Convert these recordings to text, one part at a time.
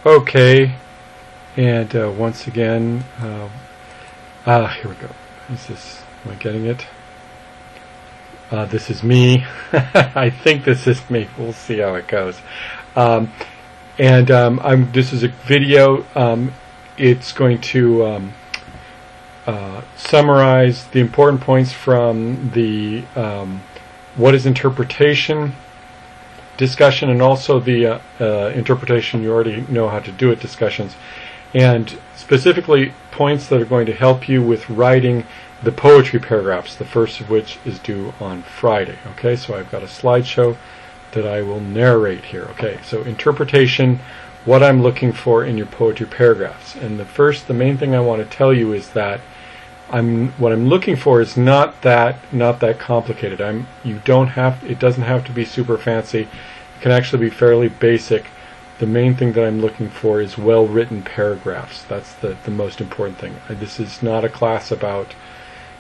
Okay, and once again, here we go. Am I getting it? This is me. I think this is me. We'll see how it goes. This is a video. It's going to summarize the important points from the what is interpretation discussion, and also the interpretation you already know how to do it discussions, and specifically points that are going to help you with writing the poetry paragraphs, the first of which is due on Friday. Okay, so I've got a slideshow that I will narrate here. Okay, so interpretation, what I'm looking for in your poetry paragraphs. And the main thing I want to tell you is that what I'm looking for is not that complicated. It doesn't have to be super fancy. It can actually be fairly basic. The main thing that I'm looking for is well-written paragraphs. That's the most important thing. This is not a class about,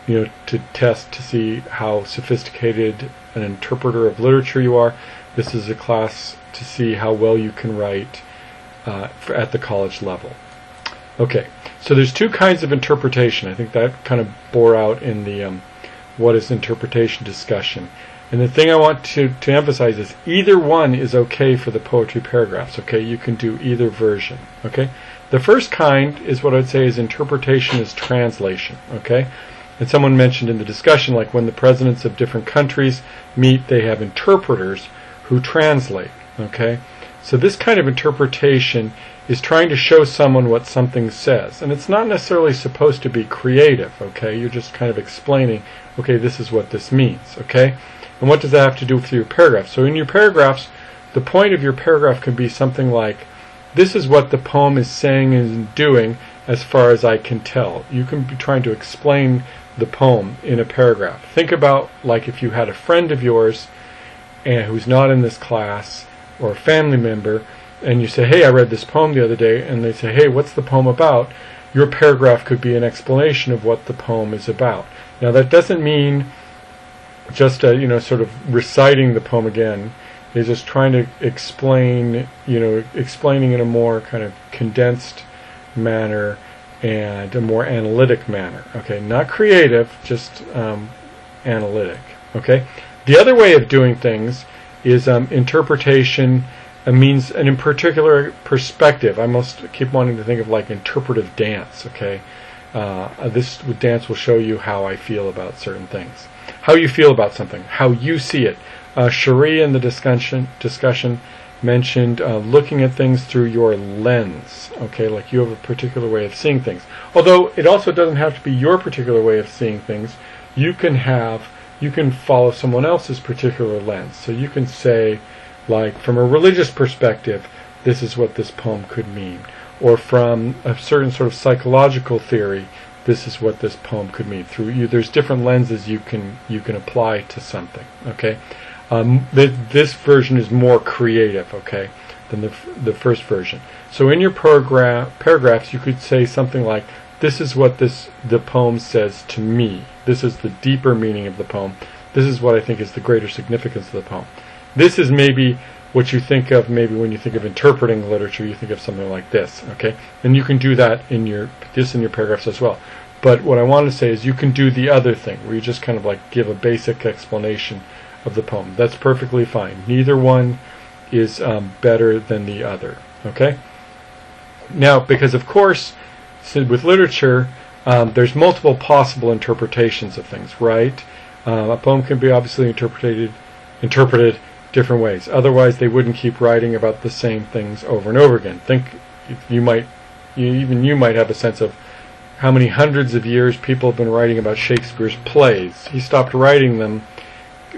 to test to see how sophisticated an interpreter of literature you are. This is a class to see how well you can write at the college level. Okay, so there's two kinds of interpretation. I think that kind of bore out in the what is interpretation discussion. And the thing I want to emphasize is either one is okay for the poetry paragraphs. Okay, you can do either version. Okay, the first kind is what I'd say is interpretation is translation. Okay, and someone mentioned in the discussion, like when the presidents of different countries meet, they have interpreters who translate. Okay, so this kind of interpretation is trying to show someone what something says, and it's not necessarily supposed to be creative. Okay, you're just kind of explaining, okay, this is what this means. Okay, and what does that have to do with your paragraph? So in your paragraphs, the point of your paragraph can be something like, this is what the poem is saying and doing as far as I can tell. You can be trying to explain the poem in a paragraph. Think about like if you had a friend of yours who's not in this class, or a family member, and you say, hey, I read this poem the other day, and they say, hey, what's the poem about? Your paragraph could be an explanation of what the poem is about. Now that doesn't mean just sort of reciting the poem again. It's just trying to explain, explaining in a more kind of condensed manner and a more analytic manner. Okay, not creative, just analytic. Okay, the other way of doing things is interpretation. Means an in particular perspective. I must keep wanting to think of like interpretive dance. Okay, this dance will show you how I feel about certain things, how you feel about something, how you see it. Cherie in the discussion mentioned looking at things through your lens. Okay, like you have a particular way of seeing things. Although it also doesn't have to be your particular way of seeing things. You can follow someone else's particular lens. So you can say, like, from a religious perspective, this is what this poem could mean. Or from a certain sort of psychological theory, this is what this poem could mean. There's different lenses you can apply to something. Okay, this version is more creative, okay, than the first version. So in your paragraphs, you could say something like, this is what the poem says to me. This is the deeper meaning of the poem. This is what I think is the greater significance of the poem. This is maybe what you think of, maybe when you think of interpreting literature, you think of something like this, okay? And you can do that in your paragraphs as well. But what I want to say is you can do the other thing, where you just kind of like give a basic explanation of the poem. That's perfectly fine. Neither one is better than the other, okay? Now, because of course, with literature, there's multiple possible interpretations of things, right? A poem can be obviously interpreted different ways. Otherwise, they wouldn't keep writing about the same things over and over again. You might have a sense of how many hundreds of years people have been writing about Shakespeare's plays. He stopped writing them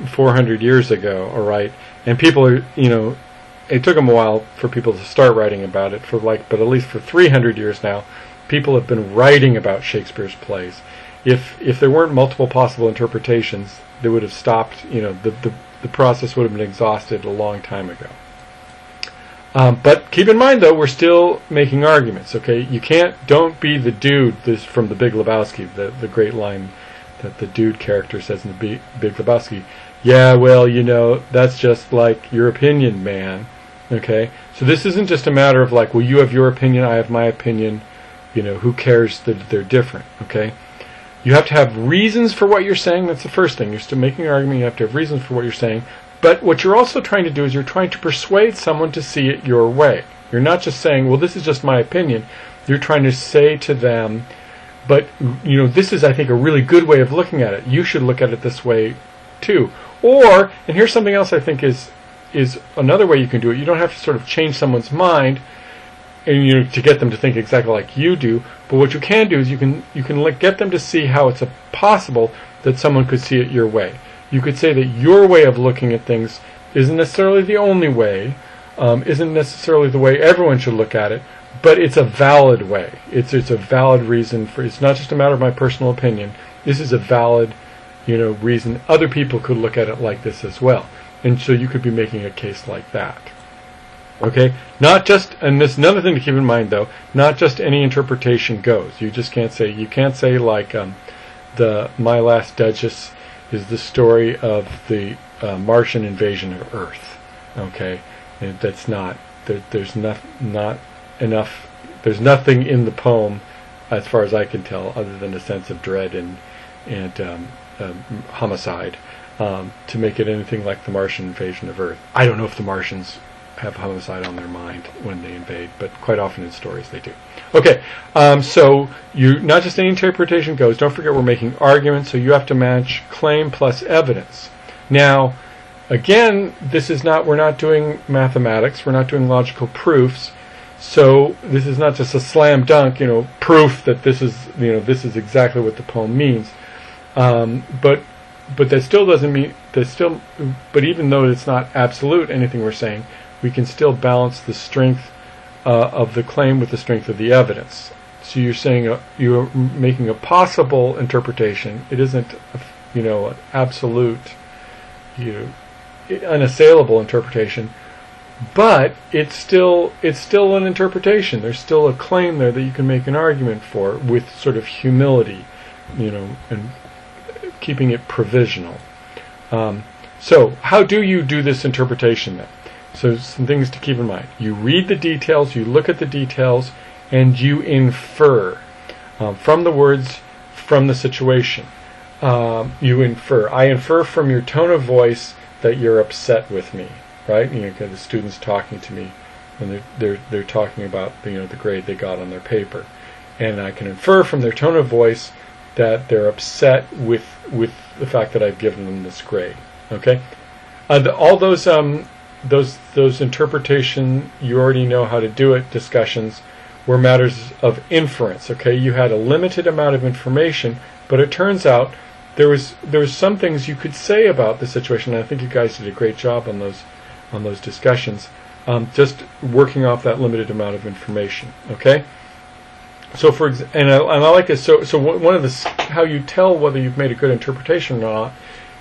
400 years ago, all right? And people are, it took him a while for people to start writing about it, but at least for 300 years now, people have been writing about Shakespeare's plays. If there weren't multiple possible interpretations, they would have stopped, the process would have been exhausted a long time ago. But keep in mind, though, we're still making arguments, okay? Don't be the dude, this from The Big Lebowski, the great line that the dude character says in The Big Lebowski. Yeah, well, that's just like your opinion, man. Okay, so this isn't just a matter of like, well, you have your opinion, I have my opinion. Who cares that they're different? Okay, you have to have reasons for what you're saying. That's the first thing. You're still making an argument. You have to have reasons for what you're saying. But what you're also trying to do is you're trying to persuade someone to see it your way. You're not just saying, well, this is just my opinion. You're trying to say to them, but this is, I think, a really good way of looking at it. You should look at it this way too. Or, and here's something else I think is another way you can do it. You don't have to sort of change someone's mind and to get them to think exactly like you do. But what you can do is you can get them to see how it's possible that someone could see it your way. You could say that your way of looking at things isn't necessarily the only way, isn't necessarily the way everyone should look at it, but it's a valid way. It's a valid reason for. It's not just a matter of my personal opinion. This is a valid, reason other people could look at it like this as well. And so you could be making a case like that. Okay? Not just, and this is another thing to keep in mind though, not just any interpretation goes. You can't say like My Last Duchess is the story of the Martian invasion of Earth. Okay? And that's not, there's not enough, there's nothing in the poem, as far as I can tell, other than a sense of dread and homicide, to make it anything like the Martian invasion of Earth. I don't know if the Martians have homicide on their mind when they invade, but quite often in stories they do. Okay, so not just any interpretation goes. Don't forget we're making arguments, so you have to match claim plus evidence. Now, again, we're not doing mathematics, we're not doing logical proofs, so this is not just a slam dunk, proof that this is exactly what the poem means. But that still doesn't mean but even though it's not absolute anything we're saying, we can still balance the strength of the claim with the strength of the evidence. So you're saying you're making a possible interpretation. It isn't an absolute unassailable interpretation, but it's still an interpretation. There's still a claim there that you can make an argument for with sort of humility, and keeping it provisional. So how do you do this interpretation then? So some things to keep in mind. You read the details, you look at the details, and you infer from the words, from the situation. You infer. I infer from your tone of voice that you're upset with me, right? The students talking to me when they're talking about the grade they got on their paper, and I can infer from their tone of voice that they're upset with the fact that I've given them this grade. Okay, all those interpretation, you already know how to do it, discussions were matters of inference. Okay, you had a limited amount of information, but it turns out there was some things you could say about the situation, and I think you guys did a great job on those discussions, just working off that limited amount of information. Okay, so and I like this. So one of how you tell whether you've made a good interpretation or not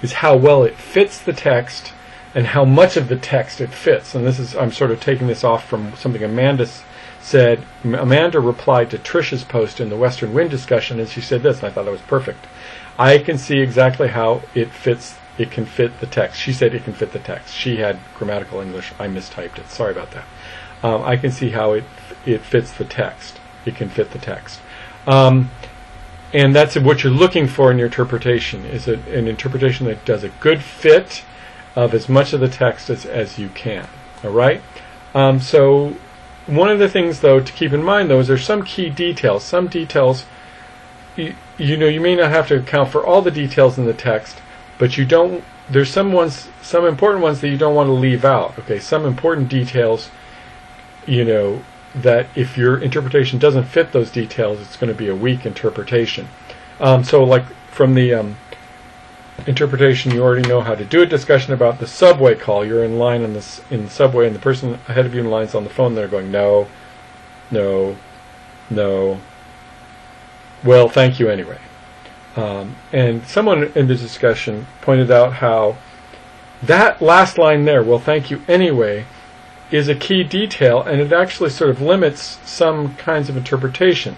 is how well it fits the text and how much of the text it fits. And I'm sort of taking this off from something Amanda said. Amanda replied to Trish's post in the Western Wind discussion, and she said this, and I thought that was perfect. I can see exactly how it can fit the text. She said it can fit the text. She had grammatical English. I mistyped it. Sorry about that. I can see how it fits the text. It can fit the text. And that's what you're looking for in your interpretation, is an interpretation that does a good fit of as much of the text as you can. All right? So one of the things, though, to keep in mind, though, is there's some key details. Some details, you may not have to account for all the details in the text, but there's some important ones that you don't want to leave out. Okay? Some important details, that if your interpretation doesn't fit those details, it's going to be a weak interpretation. So like from the interpretation, you already know how to do a discussion about the subway call. You're in line in the subway, and the person ahead of you in line's on the phone. They're going, no, no, no. Well, thank you anyway. And someone in the discussion pointed out how that last line there, well, thank you anyway, is a key detail, and it actually sort of limits some kinds of interpretation.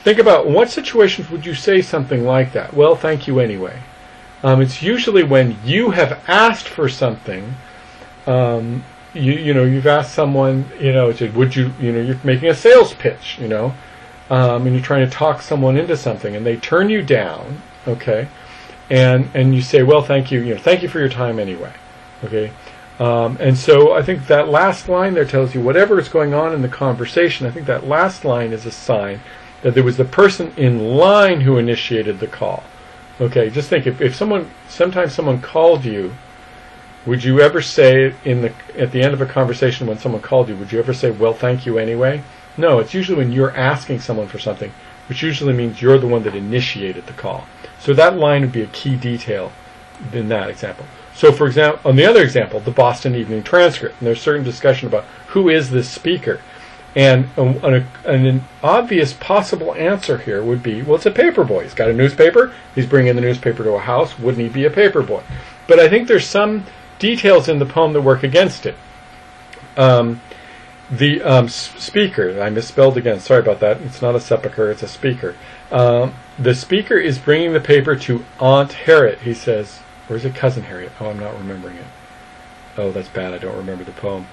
Think about, in what situations would you say something like that? Well, thank you anyway. It's usually when you have asked for something, you've asked someone, would you, you're making a sales pitch, and you're trying to talk someone into something, and they turn you down, okay, and you say, well, thank you, thank you for your time anyway, okay. And so I think that last line there tells you whatever is going on in the conversation. I think that last line is a sign that there was the person in line who initiated the call. Okay, just think, if sometimes someone called you, would you ever say at the end of a conversation when someone called you, would you ever say, well, thank you anyway? No, it's usually when you're asking someone for something, which usually means you're the one that initiated the call. So that line would be a key detail in that example. So, for example, on the other example, the Boston Evening Transcript, and there's certain discussion about who is this speaker. And an obvious possible answer here would be, well, it's a paper boy. He's got a newspaper. He's bringing the newspaper to a house. Wouldn't he be a paper boy? But I think there's some details in the poem that work against it. The speaker, I misspelled again. Sorry about that. It's not a sepulcher. It's a speaker. The speaker is bringing the paper to Aunt Harriet, he says. Or is it Cousin Harriet? Oh, I'm not remembering it. Oh, that's bad. I don't remember the poem.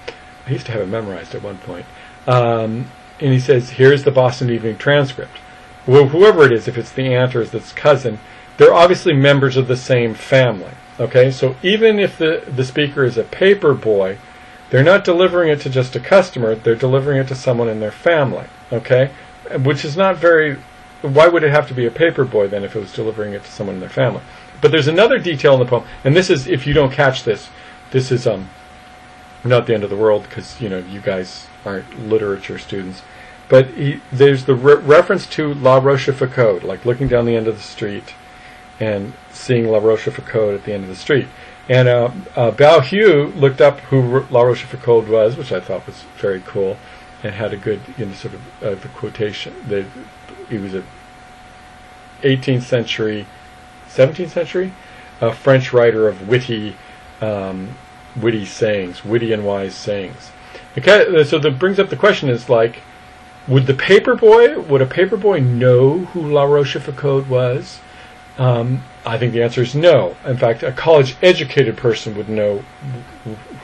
I used to have it memorized at one point. And he says, here's the Boston Evening Transcript. Well, whoever it is, if it's the aunt or it's its cousin, they're obviously members of the same family. Okay, so even if the speaker is a paper boy, they're not delivering it to just a customer, they're delivering it to someone in their family. Okay, which is not very... Why would it have to be a paper boy then if it was delivering it to someone in their family? But there's another detail in the poem, and this is, if you don't catch this, this is not the end of the world, because you guys aren't literature students, but there's the reference to La Rochefoucauld, like looking down the end of the street and seeing La Rochefoucauld at the end of the street. And Bao Hu looked up who La Rochefoucauld was, which I thought was very cool, and had a good sort of the quotation that he was a 18th century, 17th century French writer of witty sayings, witty and wise sayings. Okay, so that brings up the question is like, would a paper boy know who La Rochefoucauld was? I think the answer is no. In fact, a college-educated person would know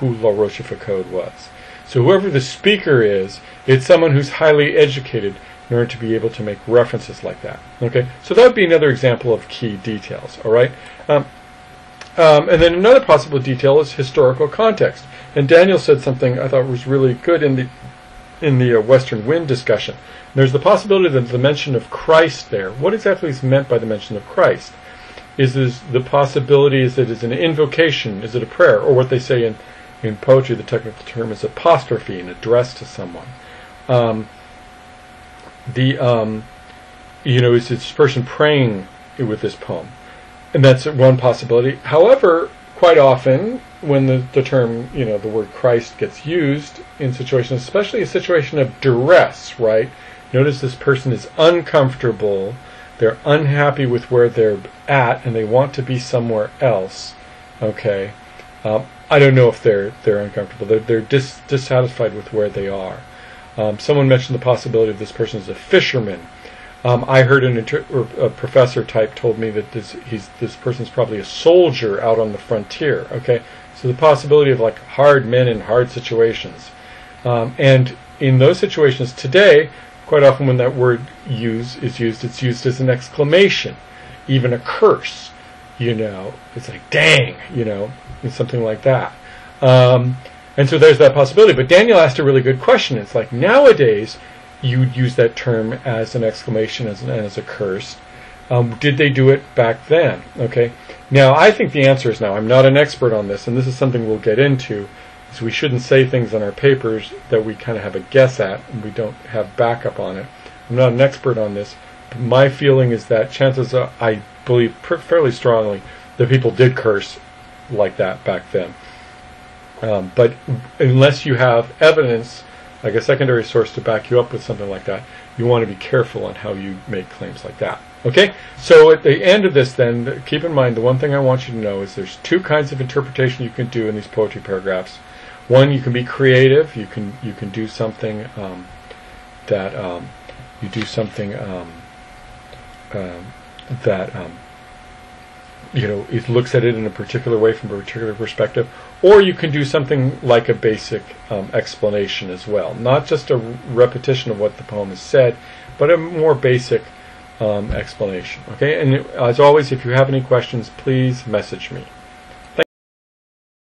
who La Rochefoucauld was. So whoever the speaker is, it's someone who's highly educated in order to be able to make references like that. Okay, so that would be another example of key details. All right, and then another possible detail is historical context. And Daniel said something I thought was really good in the Western Wind discussion. There's the possibility that the mention of Christ there. What exactly is meant by the mention of Christ? Is the possibility is that it's an invocation? Is it a prayer, or what they say in poetry, the technical term is apostrophe, an address to someone? Is this person praying with this poem? And that's one possibility. However, quite often when the term, the word Christ gets used in situations, especially a situation of duress, right? Notice this person is uncomfortable, they're unhappy with where they're at, and they want to be somewhere else. Okay, I don't know if they're uncomfortable. They're dissatisfied with where they are. Someone mentioned the possibility of this person is a fisherman. I heard a professor type told me that this person's probably a soldier out on the frontier. Okay, so the possibility of like hard men in hard situations, and in those situations today, quite often when that word is used, it's used as an exclamation, even a curse. It's like dang, it's something like that. And so there's that possibility. But Daniel asked a really good question. It's like nowadays you'd use that term as an exclamation, as a curse. Did they do it back then? Okay. Now, I think the answer is no. I'm not an expert on this, and this is something we'll get into, is we shouldn't say things on our papers that we kind of have a guess at, and we don't have backup on it. I'm not an expert on this, but my feeling is that chances are, I believe fairly strongly, that people did curse like that back then. But unless you have evidence, like a secondary source to back you up with something like that, you want to be careful on how you make claims like that. Okay? So at the end of this then, keep in mind, the one thing I want you to know is there's two kinds of interpretation you can do in these poetry paragraphs. One, you can be creative. You can do something it looks at it in a particular way from a particular perspective, or you can do something like a basic explanation as well. Not just a repetition of what the poem has said, but a more basic explanation. Okay, and as always, if you have any questions, please message me.